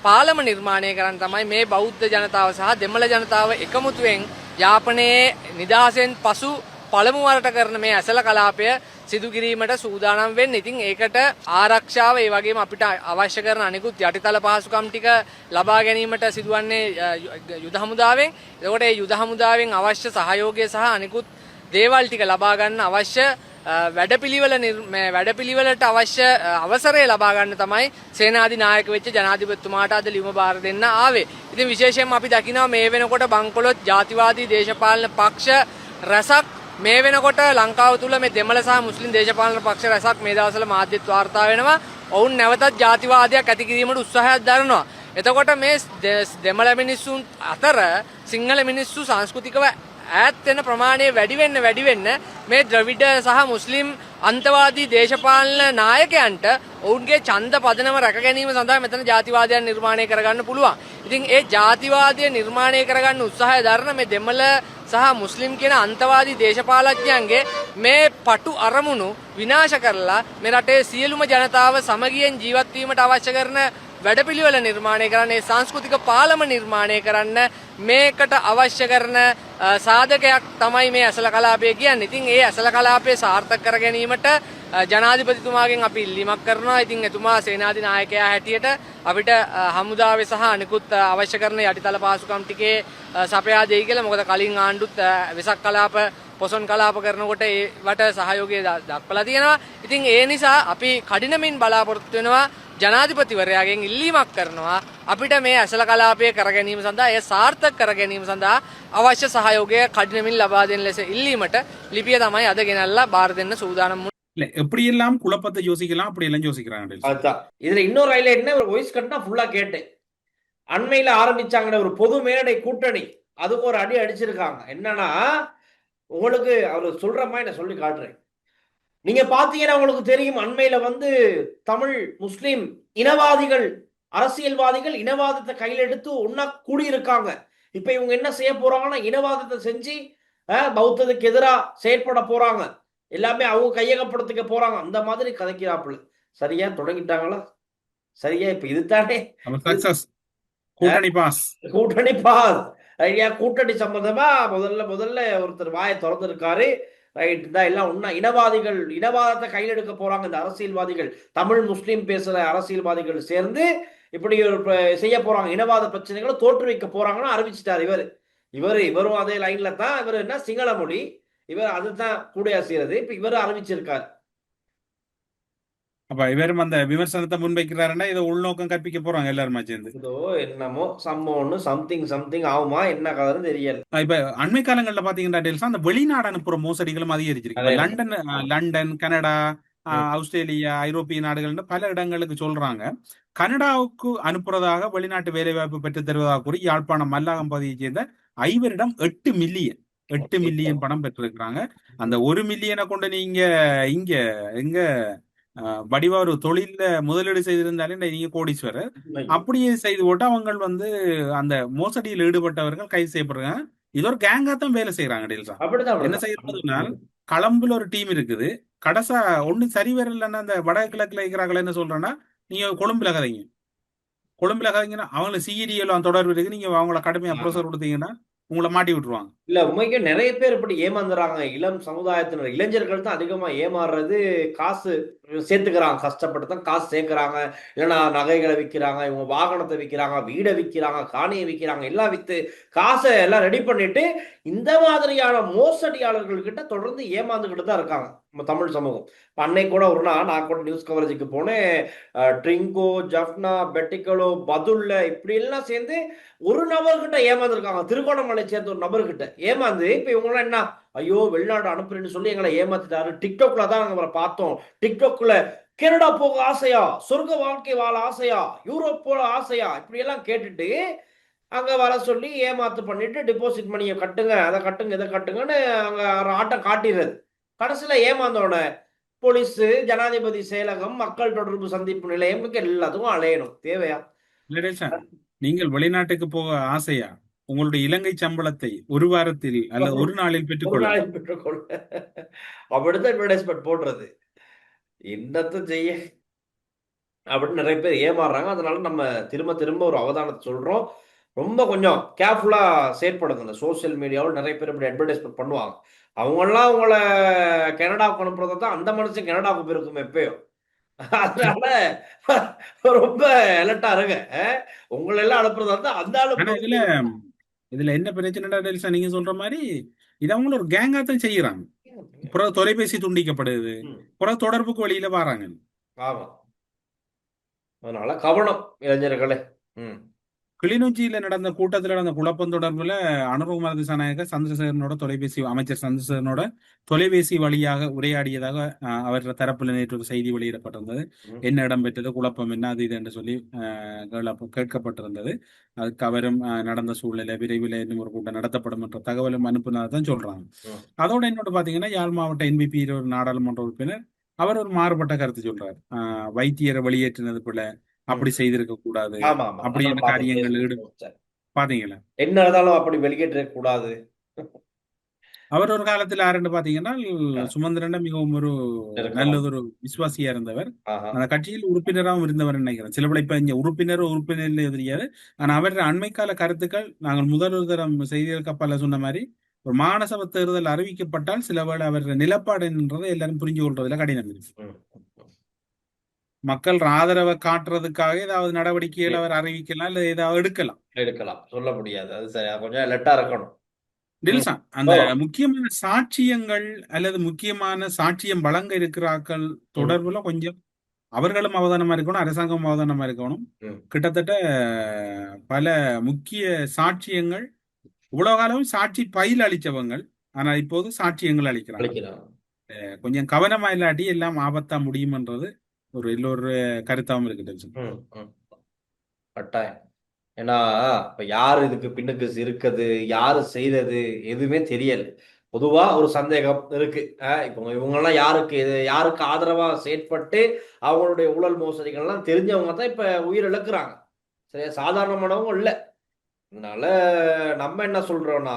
පාලම නිර්මාණය කරන්න තමයි මේ බෞද්ධ ජනතාව සහ දෙමළ ජනතාව එකමුතුවෙන් යාපනයේ නිදහසෙන් පසු පළමු වරට කරන මේ ඇසල කලාපය සිදු කිරීමට සූදානම් වෙන්නේ. ඉතින් ඒකට ආරක්ෂාව ඒ වගේම අපිට අවශ්‍ය කරන අනිකුත් යටිතල පහසුකම් ටික ලබා ගැනීමට සිදුවන්නේ යුද හමුදාවෙන්. එතකොට මේ යුද හමුදාවෙන් අවශ්‍ය සහයෝගය සහ අනිකුත් දේවල් ටික ලබා ගන්න අවශ්‍ය වැඩපිළිවෙලට අවශ්‍ය අවසරය ලබා ගන්න තමයි සේනාධි නායක වෙච්ච ජනාධිපතිතුමාට අද ලියුම බාර දෙන්න ආවේ. ඉතින් විශේෂයෙන්ම අපි දකිනවා මේ වෙනකොට බංකොලොත් ජාතිවාදී දේශපාලන පක්ෂ රැසක් මේ වෙනකොට ලංකාව තුල මේ දෙමළ සහ මුස්ලිම් දේශපාලන පක්ෂ රැසක් මේ දවස්වල මාධ්‍යත් වාර්තා වෙනවා. ඔවුන් නැවතත් ජාතිවාදයක් ඇති කිරීමට උත්සාහයක් දරනවා. එතකොට මේ දෙමළ මිනිස්සුන් අතර සිංහල මිනිස්සු සංස්කෘතිකව ඈත් වෙන ප්‍රමාණය වැඩි වෙන්න මේ ද්‍රවිඩ සහ මුස්ලිම් අන්තවාදී දේශපාලන නායකයන්ට ඔවුන්ගේ ඡන්ද පදනම රැක ගැනීම සඳහා මෙතන ජාතිවාදයක් නිර්මාණය කරගන්න පුළුවන්. ඉතින් ඒ ජාතිවාදය නිර්මාණය කරගන්න උත්සාහය දරන මේ දෙමළ සහ මුස්ලිම් කියන අන්තවාදී දේශපාලඥයන්ගේ මේ පටු අරමුණු විනාශ කරලා මේ රටේ සියලුම ජනතාව සමගියෙන් ජීවත් වීමට අවශ්‍ය කරන වැඩපිළිවෙල නිර්මාණය කරන්න, ඒ සංස්කෘතික පාලම නිර්මාණය කරන්න මේකට අවශ්‍ය කරන සාධකයක් තමයි මේ ඇසල කලාපය කියන්නේ. ඉතින් ඒ ඇසල කලාපය සාර්ථක කර ගැනීමට ජනාධිපතිතුමාගෙන් අපි ඉල්ලීමක් කරනවා. ඉතින් එතුමා සේනාධි නායකයා හැටියට අපිට හමුදාවේ සහ අනිකුත් අවශ්‍ය කරන යටිතල පහසුකම් ටිකේ සපයා දෙයි කියලා. මොකද කලින් ආණ්ඩුත් වෙසක් කලාප පොසොන් කලාප කරනකොට ඒවට සහයෝගය දක්වලා තියෙනවා. ඉතින් ඒ නිසා අපි කඩිනමින් බලාපොරොත්තු වෙනවා ජනාධිපතිවරයාගෙන් ඉල්ලීමක් කරනවා අපිට මේ ඇසල කලාපය කර ගැනීම සඳහා එය සාර්ථක කර ගැනීම සඳහා අවශ්‍ය සහයෝගය කඩිනමින් ලබා දෙන ලෙස ඉල්ලීමට லிபிய තමයි අද ගෙනල්ලා බාර දෙන්න சூதானம். இல்ல எப்படியெல்லாம் குழப்பத்தை யோசிக்கலாம் அப்படி எல்லாம் யோசிக்கிறாங்க. அதுதான் இதுல இன்னொரு ஹைலைட்னா ஒரு வாய்ஸ் கட்னா ஃபுல்லா கேட்டேன். அண்மையில ஆரம்பிச்சாங்க ஒரு பொது மேடை கூட்டணி, அதுக்கு ஒரு அடி அடிச்சிருக்காங்க. என்னன்னா உங்களுக்கு அவர் சொல்ற மாதிரி நான் சொல்லி காட்டுறேன். நீங்க பாத்தீங்கன்னா உங்களுக்கு தெரியும், அண்மையில தமிழ் முஸ்லிம் இனவாதிகள் அரசியல்வாதிகள் இனவாதத்தை கையில் எடுத்து ஒன்னா கூடியிருக்காங்க. இப்ப இவங்க என்ன செய்ய போறாங்கன்னா இனவாதத்தை செஞ்சு பௌத்தத்துக்கு எதிராக செயற்பட போறாங்க. எல்லாமே அவங்க கையகப்படுத்திக்க போறாங்க. அந்த மாதிரி கதைக்கிறாப்புல. சரியா தொடங்கிட்டாங்களா? சரியா? இப்ப இதுதானே கூட்டணி பாஸ். கூட்டணி சம்பந்தமா முதல்ல ஒருத்தர் வாயை திறந்திருக்காரு. ரைட் தான் எல்லாம் ஒன்னா இனவாதத்தை கையில் எடுக்க போறாங்க இந்த அரசியல்வாதிகள். தமிழ் முஸ்லீம் பேசுற அரசியல்வாதிகள் சேர்ந்து இப்படி ஒரு செய்ய போறாங்க. இனவாத பிரச்சனைகளை தோற்றுவிக்க போறாங்கன்னு அறிவிச்சிட்டார் இவரும் அதே லைன்ல தான். இவர் என்ன சிங்கள மொழி, இவர் அதுதான் கூட செய்யறது. இப்ப இவர் அறிவிச்சிருக்காரு. அப்ப இவரும் அந்த விமர்சனத்தை முன்வைக்கிறாருன்னா இதை உள்நோக்கம் கற்பிக்க போறாங்க எல்லாருமா சேர்ந்து. இதோ என்னமோ சம்திங் ஆகுமா என்ன கதைன்னு தெரியல. இப்ப அண்மை காலங்கள்ல பாத்தீங்கன்னா அந்த வெளிநாடு அனுப்புற மோசடிகளும் அதிகரிச்சிருக்கு. லண்டன், கனடா, ஆஸ்திரேலியா, ஐரோப்பிய நாடுகள்னு பல இடங்களுக்கு சொல்றாங்க. கனடாவுக்கு அனுப்புறதாக வெளிநாட்டு வேலைவாய்ப்பு பெற்று தருவதாக கூறி யாழ்ப்பாணம் மல்லாகம் பகுதியை சேர்ந்த 8 மில்லியன் பணம் பெற்றிருக்கிறாங்க. அந்த 1 மில்லியனை கொண்டு நீங்க எங்க வடிவா ஒரு தொழில முதலீடு செய்திருந்தாலே நீங்க கோடீஸ்வரர். அப்படியே செய்து போட்டு அவங்க அந்த மோசடியில் ஈடுபட்டவர்கள் கைது செய்யப்படுறாங்க. இது ஒரு கேங்கா தான் வேலை செய்யறாங்க. என்ன செய்யறதுன்னா களம்புல ஒரு டீம் இருக்குது. கடைசா ஒண்ணு சரி வரலன்னா அந்த வடகிழக்குல இருக்கிறாங்களா என்ன சொல்றேன்னா நீங்க கொழும்புல கதைங்கன்னா அவங்களுக்கு சிஇடிஎல் தொடர்பு இருக்கு. நீங்க அவங்கள கடுமையா ப்ரொசர் கொடுத்தீங்கன்னா உங்களை மாட்டி விட்டுருவாங்க. இல்ல உண்மைக்கு நிறைய பேர் இப்படி ஏமாந்துறாங்க. இளம் சமுதாயத்தினர் இளைஞர்கள் தான் அதிகமா ஏமாறுறது. காசு சேர்த்துக்கிறாங்க, கஷ்டப்பட்டு தான் காசு சேர்க்குறாங்க. இல்லைன்னா நகைகளை விற்கிறாங்க, இவங்க வாகனத்தை விற்கிறாங்க, வீடை விற்கிறாங்க, காணியை விற்கிறாங்க, எல்லாம் விற்று காசை எல்லாம் ரெடி பண்ணிட்டு இந்த மாதிரியான மோசடியாளர்கள் கிட்ட தொடர்ந்து ஏமாந்துக்கிட்டு தான் இருக்காங்க நம்ம தமிழ் சமூகம். இப்போ அன்னைக்கு கூட ஒரு நாள் நான் கூட நியூஸ் கவரேஜுக்கு போனேன். ட்ரிங்கோ, ஜஃப்னா, பெட்டிக்கலோ, பதுல்ல இப்படி எல்லாம் சேர்ந்து ஒரு நபர்கிட்ட ஏமாந்துருக்காங்க. திருகோணமலை சேர்ந்த ஒரு நபர்கிட்ட ஏமாந்து இப்போ இவங்களாம் என்ன, ஐயோ வெளிநாடு அனுப்புறேன்னு சொல்லி எங்களை ஏமாத்திட்டாரு. டிக்டாக்ல தான் நாங்கள் அவரை பார்த்தோம். டிக்டாக்ல கனடா போக ஆசையா, சொர்க்க வாழ்க்கை வாழ ஆசையா, யூரோப் போல ஆசையா, இப்படி எல்லாம் கேட்டுட்டு அங்க வர சொல்லி ஏமாத்து பண்ணிட்டு டிபாசிட் மணியை கட்டுங்க, அதை கட்டுங்க, இதை கட்டுங்கன்னு அங்க ஒரு ஆட்டம் காட்டிடுறது. கடைசியில ஏமாந்தோட போலீஸ், ஜனாதிபதி செயலகம், மக்கள் தொடர்பு சந்திப்பு நிலையம் எல்லாத்துக்கும் அலையணும். தேவையா? இல்லடேசா, நீங்கள் வெளிநாட்டுக்கு போக ஆசையா? உங்களுடைய இலங்கை சம்பளத்தை ஒரு வாரத்தில் அல்லது ஒரு நாளில் ஒரு பெற்றுக்கொள்ள நாளில் பெற்றுக்கொள்ள அப்படித்தான் அட்வர்டைஸ்மெண்ட் போடுறது. என்னத்த செய்ய அப்படின்னு நிறைய பேர் ஏமாறுறாங்க. அதனால நம்ம திரும்ப திரும்ப ஒரு அவதானத்தை சொல்றோம். ரொம்ப கொஞ்சம் கேர்ஃபுல்லா செயற்படுங்க. இந்த சோசியல் மீடியாவில் நிறைய பேர் இப்படி அட்வர்டைஸ்மெண்ட் பண்ணுவாங்க. அவங்கெல்லாம் உங்களை கனடாவுக்கு அனுப்புறதை தான் அந்த மனுஷன் கனடாவுக்கு போயிருக்கும் எப்பயோ. அதனால ரொம்ப அலர்ட்டா இருங்க. உங்களை எல்லாம் அனுப்புறதா தான் அந்த ஆனா இதுல ஆளு இதுல என்ன பிரச்சனைடா டெல்சா, நீங்க சொல்ற மாதிரி இது அவங்கள ஒரு கேங்கா தான் செய்யறாங்க. பிறகு தொலைபேசி துண்டிக்கப்படுது, ம். பிறகு தொடர்புக்கு வழியில வராங்க. ஆமா. அதனால கவனம் இளைஞர்களே. ம். கிளிநொச்சியில நடந்த கூட்டத்தில் நடந்த குழப்பம் தொடர்புல அனுரகுமார திசாநாயக்க சந்திரசேகரனோட அமைச்சர் சந்திரசேகரனோட தொலைபேசி வழியாக உரையாடியதாக அவர் தரப்புல நேற்று ஒரு செய்தி வெளியிடப்பட்டிருந்தது. ம். என்ன இடம்பெற்றது, குழப்பம் என்ன, அது இது என்று சொல்லி கேட்கப்பட்டிருந்தது. அதுக்கு அவரும் நடந்த சூழ்நிலை விரைவில் இன்னும் ஒரு கூட்டம் நடத்தப்படும் என்ற தகவலும் அனுப்புனதான் சொல்றாங்க. ம். அதோட என்னோட பாத்தீங்கன்னா யாழ் மாவட்ட என்பிபி ஒரு நாடாளுமன்ற உறுப்பினர் அவர் ஒரு மாறுபட்ட கருத்து சொல்றாரு. வைத்தியரை வெளியேற்றினது போல அப்படி செய்திருக்க கூடாது, ஆமா, ஆமா. அப்படியான அப்புறம் காரியங்கள் பாத்தீங்க. பாத்தீங்களா? என்ன இருந்தாலும் அப்படி வெளியேற்ற கூடாது. அவர் ஒரு காலத்துல யாருன்னு பாத்தீங்கன்னா ஆ. சுமந்திரன் மிகவும் ஒரு இருக்கலாம். நல்லதொரு விசுவாசியா இருந்தவர். ஆஹா. அந்த கட்சியில் உறுப்பினராகவும் இருந்தவர் நினைக்கிறேன். சில இப்ப இங்க உறுப்பினர் தெரியாது. ஆனா அவருடைய அண்மைக்கால கருத்துக்கள் நாங்கள் முதல் தரம் செய்திகள் கப்பால சொன்ன மாதிரி ஒரு மாநசபை தேர்தல் அறிவிக்கப்பட்டால் சில வேளை அவர் நிலப்பாடு என்றதை எல்லாரும் புரிஞ்சு கொள்றதுல கடினம் இருக்கு. ம். மக்கள் ஆதரவை காட்டுறதுக்காக ஏதாவது நடவடிக்கைகள் அவர் அறிவிக்கலாம், இல்ல ஏதாவது எடுக்கலாம். எடுக்கலாம். சொல்ல முடியாது. அது சரி. கொஞ்சம் அலர்ட்டா இருக்கணும். டில்சா, அந்த முக்கியமான சாட்சியங்கள் அல்லது முக்கியமான சாட்சியம் வழங்க இருக்கிறார்கள் தொடர்புல கொஞ்சம் அவர்களும் அவதானமா இருக்கணும், அரசாங்கம் அவதானமா இருக்கணும். ம். கிட்டத்தட்ட பல முக்கிய சாட்சியங்கள் இவ்வளவு காலம் சாட்சி பயில் அளிச்சவங்கள், ஆனா இப்போது சாட்சியங்கள் அளிக்கிறாங்க. அளிக்கிறாங்க. கொஞ்சம் கவனமா இல்லாட்டி எல்லாம் ஆபத்தா முடியும்ன்றது ஒரு எல்லோரு கருத்தாவும் இருக்கு டில்சா. ம். ம். கட்டாயம். ஏன்னா இப்ப யாரு இதுக்கு பின்னுக்கு இருக்குது, யாரு செய்தது எதுவுமே தெரியல. பொதுவா ஒரு சந்தேகம் இருக்கு. இப்போ இவங்கெல்லாம் யாருக்கு ஆதரவா செயற்பட்டு அவங்களுடைய ஊழல் மோசடிகள்லாம் தெரிஞ்சவங்க தான் இப்ப உயிர் இழக்குறாங்க. சரியா? சாதாரணமானவங்க இல்ல. அதனால நம்ம என்ன சொல்றோம்னா,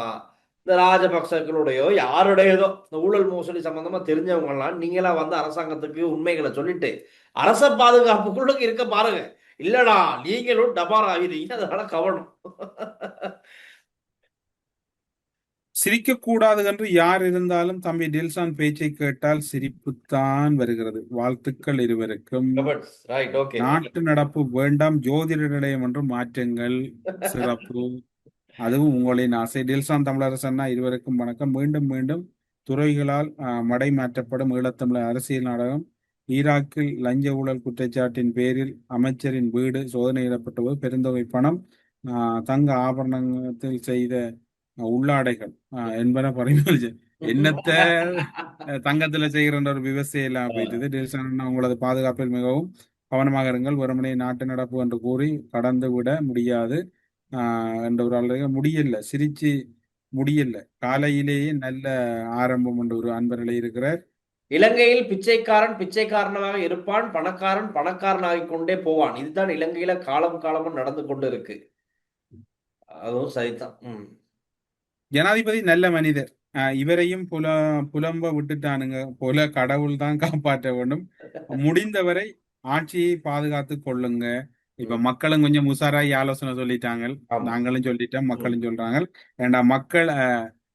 இந்த ராஜபக்சர்களுடையோ யாருடையதோ இந்த ஊழல் மோசடி சம்பந்தமா தெரிஞ்சவங்க எல்லாம் நீங்களா வந்து அரசாங்கத்துக்கு உண்மைகளை சொல்லிட்டு அரச பாதுகாப்புக்குள்ள இருக்க பாருங்க. இல்லடா நீங்களும் டபார் ஆகிறீங்க. அதனால கவனம். சிரிக்கக்கூடாது என்று யார் இருந்தாலும் தம்பி டில்சான் பேச்சை கேட்டால் சிரிப்புத்தான் வருகிறது. வாழ்த்துக்கள் இருவருக்கும். Right, okay. நாட்டு நடப்பு வேண்டாம், ஜோதிட நிலையம் என்று மாற்றுங்கள். சிறப்பு. அதுவும் உங்களின் ஆசை. டில்சான் தமிழரசன்னா இருவருக்கும் வணக்கம். மீண்டும் மீண்டும் துறைகளால் மடை மாற்றப்படும் ஈழத்தமிழர் அரசியல் நாடகம். ஈராக்கில் லஞ்ச ஊழல் குற்றச்சாட்டின் பேரில் அமைச்சரின் வீடு சோதனையிடப்பட்டபோது பெருந்தொகை பணம், தங்க ஆபரணத்தில் செய்த உள்ளாடைகள் என்பன பறிமுதல் என்னத்த தங்கத்துல செய்கிற ஒரு விவசாயம் எல்லாம் போயிட்டது. டில்சன் உங்களது பாதுகாப்பில் மிகவும் கவனமாக இருங்கள். வெறுமனே நாட்டு நடப்பு என்று கூறி கடந்து விட முடியாது என்ற ஒரு ஆளுக முடியல, சிரிச்சு முடியல. காலையிலேயே நல்ல ஆரம்பம் என்ற ஒரு அன்பர்களே இருக்கிறார். இலங்கையில் பிச்சைக்காரன் பிச்சைக்காரனாக இருப்பான், பணக்காரன் பணக்காரனாகிக் கொண்டே போவான். இதுதான் இலங்கையில காலம் காலமும் நடந்து கொண்டு இருக்கு. அதுவும் சரிதான். ஜனாதிபதி நல்ல மனிதர். இவரையும் புலம்ப விட்டுட்டானுங்க போல, கடவுள் தான் காப்பாற்ற வேண்டும். முடிந்தவரை ஆட்சியை பாதுகாத்து கொள்ளுங்க. இப்ப மக்களும் கொஞ்சம் உஷாராய் ஆலோசனை சொல்லிட்டாங்க. நாங்களும் சொல்லிட்டோம், மக்களும் சொல்றாங்க. ஏண்டா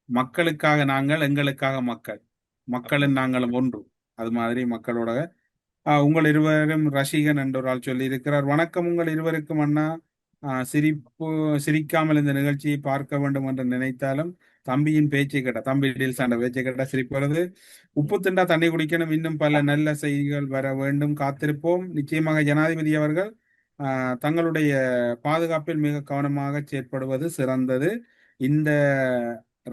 மக்களுக்காக நாங்கள், எங்களுக்காக மக்கள், மக்களும் நாங்களும் ஒன்று. அது மாதிரி மக்களோட உங்கள் இருவரும் ரசிகன் என்று ஒரு ஆள் சொல்லி இருக்கிறார். வணக்கம் உங்கள் இருவருக்கும் அண்ணா. சிரிக்காமல் இந்த நிகழ்ச்சியை பார்க்க வேண்டும் என்று நினைத்தாலும் தம்பியின் பேச்சை கேட்ட தம்பி டீல்ஸாண்ட பேச்சை கேட்டா சிரிப்பு வருது. உப்பு திண்டா தண்ணி குடிக்கணும். இன்னும் பல நல்ல செய்திகள் வர வேண்டும், காத்திருப்போம். நிச்சயமாக ஜனாதிபதி அவர்கள் தங்களுடைய பாதுகாப்பில் மிக கவனமாக செயற்படுவது சிறந்தது. இந்த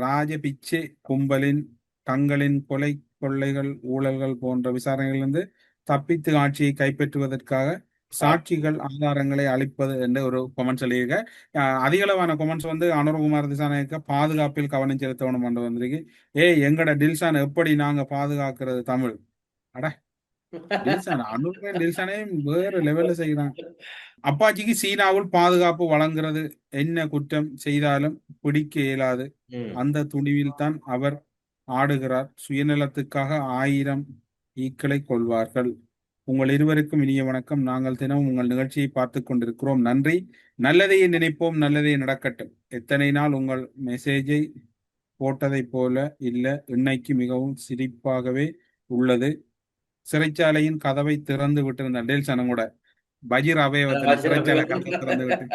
ராஜபிச்சை கும்பலின் தங்களின் கொலை கொள்ளைகள் ஊழல்கள் போன்ற விசாரணைகளிலிருந்து தப்பித்து ஆட்சியை கைப்பற்றுவதற்காக சாட்சிகள் ஆதாரங்களை அளிப்பது என்று ஒரு கொமெண்ட் சொல்லியிருக்க. அதிகளவான கொமெண்ட்ஸ் வந்து அனுரகுமார் திசாநாயக்க பாதுகாப்பில் கவனம் செலுத்தணும் என்று வந்திருக்கு. எங்கட டில்சான் எப்படி நாங்க பாதுகாக்கிறது தமிழ்? அட டில்சான் அனுரன் டில்சானே வேற லெவல்ல செய்யறான். அப்பாச்சிக்கு சீனாவில் பாதுகாப்பு வழங்குறது என்ன குற்றம் செய்தாலும் பிடிக்க இயலாது. அந்த துணிவில் தான் அவர் ஆடுகிறார். சுயநலத்துக்காக 1000 ஈக்களை கொள்வார்கள். உங்கள் இருவருக்கும் இனிய வணக்கம். நாங்கள் தினமும் உங்கள் நிகழ்ச்சியை பார்த்து கொண்டிருக்கிறோம். நன்றி. நல்லதையே நினைப்போம், நல்லதே நடக்கட்டும். எத்தனை நாள் உங்கள் மெசேஜை போட்டதை போல இல்ல, இன்னைக்கு மிகவும் சிரிப்பாகவே உள்ளது. சிறைச்சாலையின் கதவை திறந்து விட்டிருந்த டேல்சனம் கூட பஜிர் அவயவத்தில் சிறைச்சாலை கதவை திறந்து விட்டு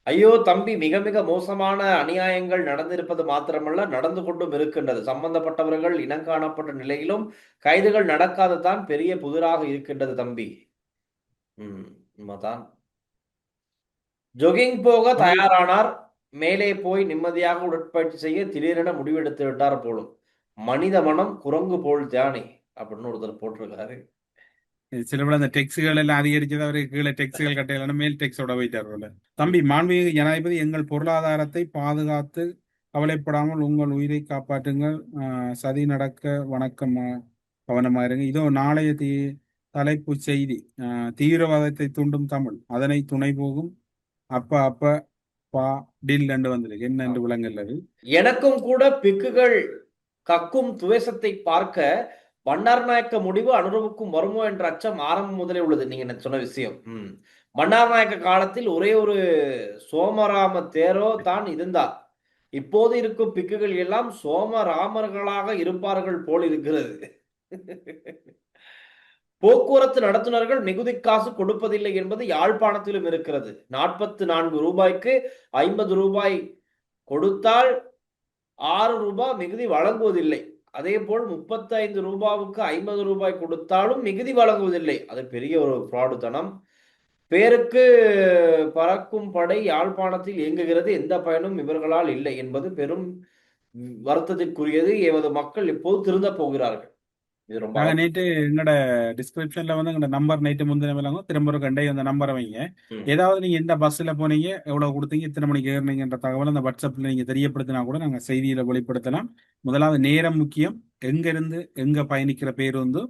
ஐயோ தம்பி, மிக மிக மோசமான அநியாயங்கள் நடந்திருப்பது மாத்திரமல்ல, நடந்து கொண்டும் இருக்கின்றது. சம்பந்தப்பட்டவர்கள் இனங்காணப்பட்ட நிலையிலும் கைதுகள் நடக்காததான் பெரிய புதிராக இருக்கின்றது தம்பி. உண்மைதான். ஜொகிங் போக தயாரானார். மேலே போய் நிம்மதியாக உடற்பயிற்சி செய்ய திடீரென முடிவெடுத்து விட்டார் போலும். மனித மனம் குரங்கு போல் தியானி அப்படின்னு ஒருத்தர் போட்டிருக்காரு. சில பேர் அந்த டெக்ஸுகள் எல்லாம் அதிகரிச்சது, அவருக்கு கீழே டெக்ஸுகள் கட்டையில மேல் டெக்ஸோட போயிட்டார். தம்பி, மாண்புமிகு ஜனாதிபதி, எங்கள் பொருளாதாரத்தை பாதுகாத்து கவலைப்படாமல் உங்கள் உயிரை காப்பாற்றுங்கள். சதி நடக்க வணக்கம், கவனமா இருங்க. இதோ நாளைய தலைப்பு செய்தி. தீவிரவாதத்தை தூண்டும் தமிழ், அதனை துணை போகும் அப்ப பா டில் என்று வந்திருக்கு. என்ன என்று விளங்கல்லது. எனக்கும் கூட பிக்குகள் கக்கும் துவேசத்தை பார்க்க பண்டாரநாயக்க முடிவு அனுரவுக்கும் வருமோ என்ற அச்சம் ஆரம்பம் முதலே உள்ளது. நீங்க சொன்ன விஷயம். பண்டாரநாயக்க காலத்தில் ஒரே ஒரு சோமராம தேரோ தான் இருந்தார். இப்போது இருக்கும் பிக்குகள் எல்லாம் சோமராமர்களாக இருப்பார்கள் போல் இருக்கிறது. போக்குவரத்து நடத்துனர்கள் மிகுதி காசு கொடுப்பதில்லை என்பது யாழ்ப்பாணத்திலும் இருக்கிறது. 44 ரூபாய்க்கு 50 ரூபாய் கொடுத்தால் 6 ரூபாய் மிகுதி வழங்குவதில்லை. அதே போல் 35 ரூபாவுக்கு 50 ரூபாய் கொடுத்தாலும் மிகுதி வழங்குவதில்லை. அது பெரிய ஒரு ஃப்ராடுத்தனம். பேருக்கு பறக்கும் படை யாழ்ப்பாணத்தில் இயங்குகிறது, எந்த பயனும் இவர்களால் இல்லை என்பது பெரும் வருத்தத்திற்குரியது. எமது மக்கள் இப்போது திருந்த போகிறார்கள். இது ரொம்ப நேற்று எங்களோட டிஸ்கிரிப்ஷன்ல வந்து எங்களோட நம்பர் நேற்று முந்தின திரும்ப ஒரு கண்டே அந்த நம்பரை வைங்க. ஏதாவது நீங்க எந்த பஸ்ல போனீங்க, எவ்வளவு கொடுத்தீங்க, இத்தனை மணிக்கு ஏறினீங்கன்ற தகவல் அந்த வாட்ஸ்அப்ல நீங்க தெரியப்படுத்தினா கூட நாங்க செய்தியில வெளிப்படுத்தலாம். முதலாவது நேரம் முக்கியம். எங்க இருந்து எங்க பயணிக்கிற பேருந்து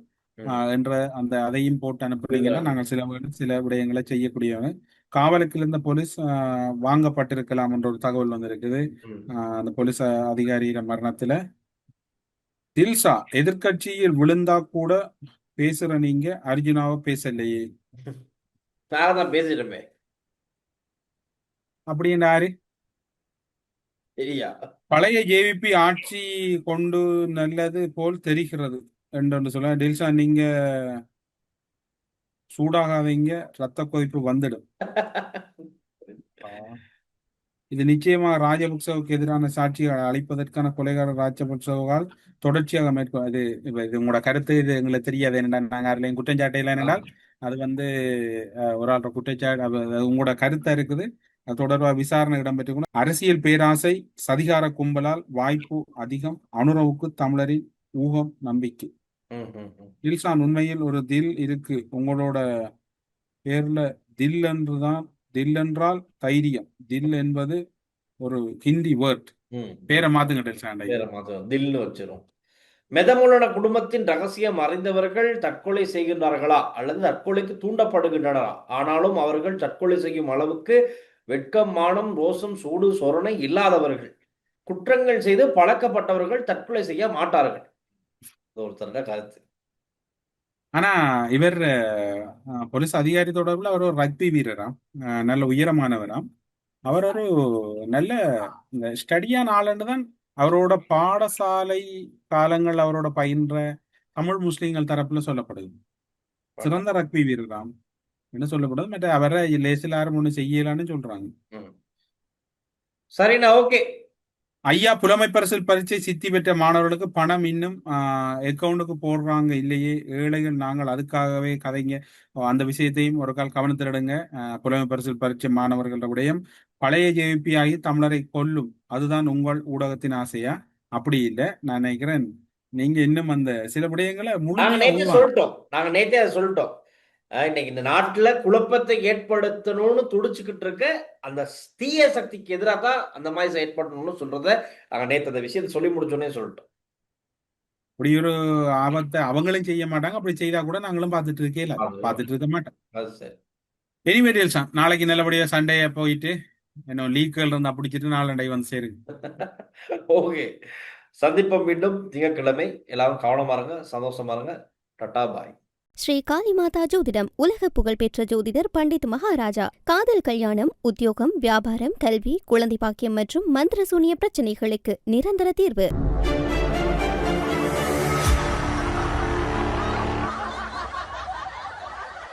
என்ற அந்த அதையும் போட்டு அனுப்புறீங்கன்னா நாங்கள் சில விடயங்களை செய்யக்கூடியவங்க. காவலுக்கு இருந்த போலீஸ் வாங்கப்பட்டிருக்கலாம் என்ற ஒரு தகவல் வந்து இருக்குது. அந்த போலீஸ் அதிகாரியிட மரணத்துல. தில்சா, எதிர்கட்சியில் விழுந்தா கூட பேசுற நீங்க அர்ஜுனாவை பேசலையே. நான் பேசிட்டமே அப்படின்னு யாரு? சரியா? பழைய ஜேவிபி ஆட்சி கொண்டு நல்லது போல் தெரிகிறது என்று சொல்ல. டில்சா, நீங்க சூடாகாதீங்க, ரத்த கொதிப்பு வந்துடும். இது நிச்சயமாக ராஜபக்சவுக்கு எதிரான சாட்சிகளை அளிப்பதற்கான கொலைகாரர் ராஜபக்சவால் தொடர்ச்சியாக மேற்கொள்ள. இது உங்களோட கருத்து, இது எங்களுக்கு தெரியாது. என்னென்றால் நாங்கள் அதில் குற்றச்சாட்டையில் என்னென்றால் அது வந்து ஒரு ஆள் குற்றச்சாட்டு, உங்களோட கருத்தா இருக்குது. அது தொடர்பாக விசாரணை இடம்பெற்று. அரசியல் பேராசை சதிகார கும்பலால் வாய்ப்பு அதிகம். அனுரவுக்கு தமிழரின் ஊகம் நம்பிக்கை. தில்சான், உண்மையில் ஒரு தில் இருக்கு உங்களோட பேர்ல. தில் என்றுதான். தில் என்றால் தைரியம். தில் என்பது ஒரு ஹிந்தி வேர்ட். பேரை மாத்துங்க. தில்னு வச்சிரும். மெதமுலன குடும்பத்தின் ரகசியம் அறிந்தவர்கள் தற்கொலை செய்கின்றார்களா அல்லது தற்கொலைக்கு தூண்டப்படுகின்றனரா? ஆனாலும் அவர்கள் தற்கொலை செய்யும் அளவுக்கு வெட்கம், மானம், ரோசம், சூடு, சொரணை இல்லாதவர்கள். குற்றங்கள் செய்து பழக்கப்பட்டவர்கள் தற்கொலை செய்ய மாட்டார்கள். ஒருத்தரோட கருத்து. ஆனா இவர் போலீஸ் அதிகாரி தொடர்பில் அவர் ஒரு ரக்பி வீரராம், நல்ல உயரமானவராம். அவர் ஒரு நல்ல ஸ்டடியான ஆளுன்னு தான். அவரோட பாடசாலை காலங்கள், அவரோட பயின்ற தமிழ் முஸ்லீம்கள் தரப்புல சொல்லப்படுது. சிறந்த ரக்பி வீரராம் என்ன சொல்லப்படுது, மற்ற அவரை லேசில் யாரும் ஒண்ணு செய்யலான்னு சொல்றாங்க. சரிண்ணா, ஓகே. ஐயா, புலமை பரிசில் பரீட்சை சித்தி பெற்ற மாணவர்களுக்கு பணம் இன்னும் அக்கௌண்ட்டுக்கு போடுறாங்க இல்லையே ஏழைகள் நாங்கள், அதுக்காகவே கதைங்க. அந்த விஷயத்தையும் ஒரு கால் கவனத்தில் எடுங்க. புலமை பரிசில் பரீட்சை மாணவர்கள விடயம் பழைய ஜேபி ஆகி தமிழரை கொல்லும், அதுதான் உங்கள் ஊடகத்தின் ஆசையா? அப்படி இல்லை, நான் நினைக்கிறேன் நீங்க இன்னும் அந்த சில விடயங்களை நாங்க நேத்தே அதை சொல்லிட்டோம். இன்னைக்கு இந்த நாட்டுல குழப்பத்தை ஏற்படுத்தணும்னு துடிச்சுக்கிட்டு இருக்க அந்த தீய சக்திக்கு எதிராக தான் அந்த மாதிரி செயற்படணும்னு சொல்றத நாங்க நேத்து அந்த விஷயத்தை சொல்லி முடிச்சோன்னே சொல்லிட்டோம். அப்படி ஒரு ஆபத்தை அவங்களும் செய்ய மாட்டாங்க, அப்படி செய்தா கூட நாங்களும் பார்த்துட்டு இருக்க மாட்டோம். அது சரி. எனிவேரியல்ஸ் நாளைக்கு நல்லபடியா சண்டையை போயிட்டு என்ன லீக்குகள் இருந்தா பிடிச்சிட்டு நாளண்டை வந்து சேருங்க. ஓகே, சந்திப்போம் மீண்டும் திங்கட்கிழமை. எல்லாரும் கவனமா இருங்க, சந்தோஷமா இருங்க. டாடா, பாய். ஸ்ரீ காளிமாதா ஜோதிடம் உலக புகழ்பெற்ற ஜோதிடர் பண்டித் மகாராஜா. காதல், கல்யாணம், உத்தியோகம், வியாபாரம், கல்வி, குழந்தை பாக்கியம் மற்றும் மந்திர சூனிய பிரச்சனைகளுக்கு நிரந்தர தீர்வு.